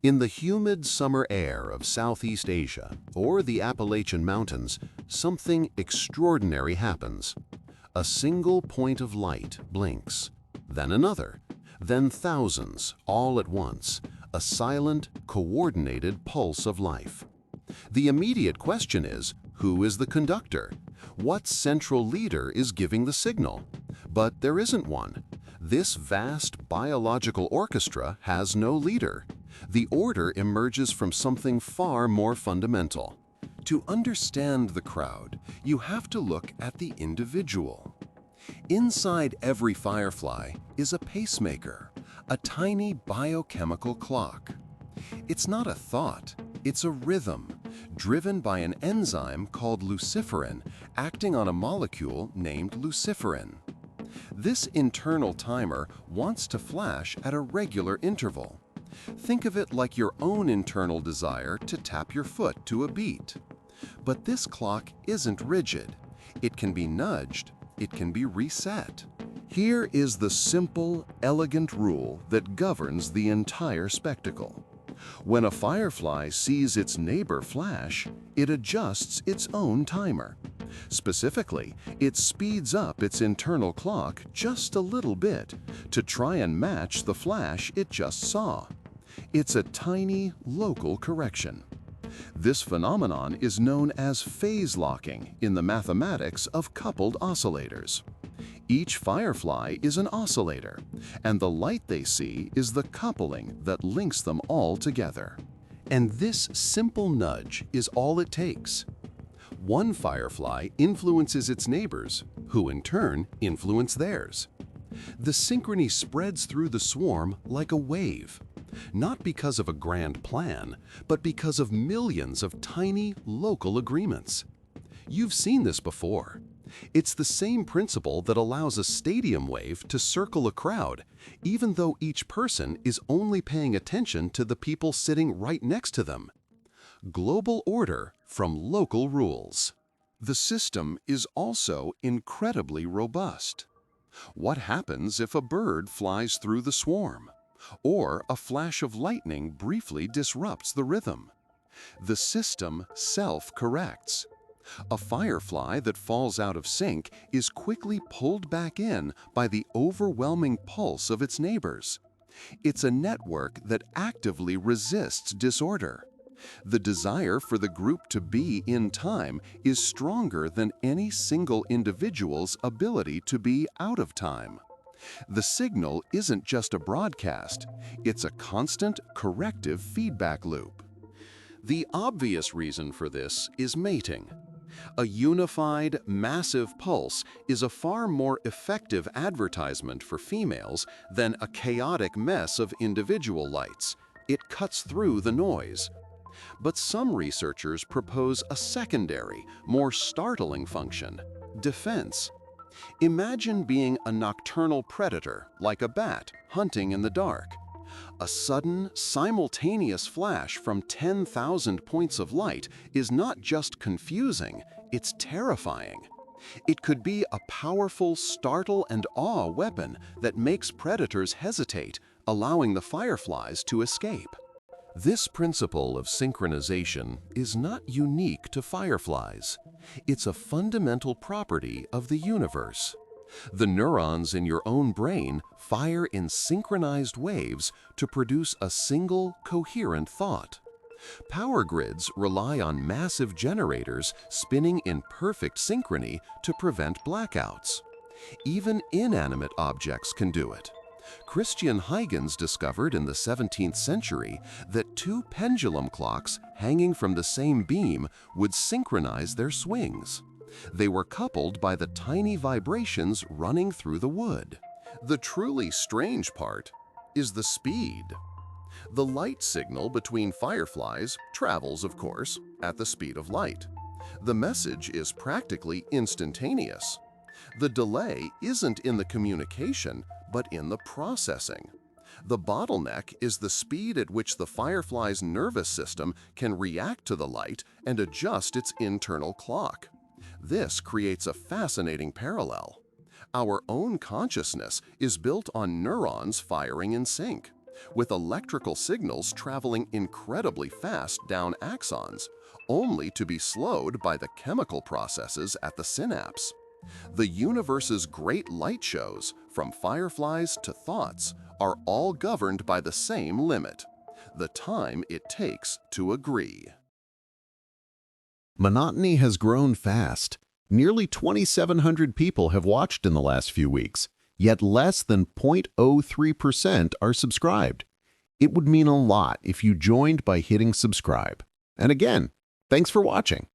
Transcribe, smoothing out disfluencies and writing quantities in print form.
In the humid summer air of Southeast Asia or the Appalachian Mountains, something extraordinary happens. A single point of light blinks, then another, then thousands, all at once, a silent, coordinated pulse of life. The immediate question is, who is the conductor? What central leader is giving the signal? But there isn't one. This vast biological orchestra has no leader. The order emerges from something far more fundamental. To understand the crowd, you have to look at the individual. Inside every firefly is a pacemaker, a tiny biochemical clock. It's not a thought, it's a rhythm, driven by an enzyme called luciferin acting on a molecule named luciferin. This internal timer wants to flash at a regular interval. Think of it like your own internal desire to tap your foot to a beat. But this clock isn't rigid. It can be nudged. It can be reset. Here is the simple, elegant rule that governs the entire spectacle. When a firefly sees its neighbor flash, it adjusts its own timer. Specifically, it speeds up its internal clock just a little bit to try and match the flash it just saw. It's a tiny, local correction. This phenomenon is known as phase locking in the mathematics of coupled oscillators. Each firefly is an oscillator, and the light they see is the coupling that links them all together. And this simple nudge is all it takes. One firefly influences its neighbors, who in turn influence theirs. The synchrony spreads through the swarm like a wave, not because of a grand plan, but because of millions of tiny, local agreements. You've seen this before. It's the same principle that allows a stadium wave to circle a crowd, even though each person is only paying attention to the people sitting right next to them. Global order from local rules. The system is also incredibly robust. What happens if a bird flies through the swarm? Or a flash of lightning briefly disrupts the rhythm? The system self-corrects. A firefly that falls out of sync is quickly pulled back in by the overwhelming pulse of its neighbors. It's a network that actively resists disorder. The desire for the group to be in time is stronger than any single individual's ability to be out of time. The signal isn't just a broadcast, it's a constant corrective feedback loop. The obvious reason for this is mating. A unified, massive pulse is a far more effective advertisement for females than a chaotic mess of individual lights. It cuts through the noise. But some researchers propose a secondary, more startling function: defense. Imagine being a nocturnal predator, like a bat, hunting in the dark. A sudden, simultaneous flash from 10,000 points of light is not just confusing, it's terrifying. It could be a powerful startle and awe weapon that makes predators hesitate, allowing the fireflies to escape. This principle of synchronization is not unique to fireflies. It's a fundamental property of the universe. The neurons in your own brain fire in synchronized waves to produce a single, coherent thought. Power grids rely on massive generators spinning in perfect synchrony to prevent blackouts. Even inanimate objects can do it. Christian Huygens discovered in the 17th century that two pendulum clocks hanging from the same beam would synchronize their swings. They were coupled by the tiny vibrations running through the wood. The truly strange part is the speed. The light signal between fireflies travels, of course, at the speed of light. The message is practically instantaneous. The delay isn't in the communication, but in the processing. The bottleneck is the speed at which the firefly's nervous system can react to the light and adjust its internal clock. This creates a fascinating parallel. Our own consciousness is built on neurons firing in sync. with electrical signals traveling incredibly fast down axons, only to be slowed by the chemical processes at the synapse. The universe's great light shows, from fireflies to thoughts, are all governed by the same limit: the time it takes to agree. Monotony has grown fast. Nearly 2,700 people have watched in the last few weeks, yet less than 0.03% are subscribed. It would mean a lot if you joined by hitting subscribe. And again, thanks for watching.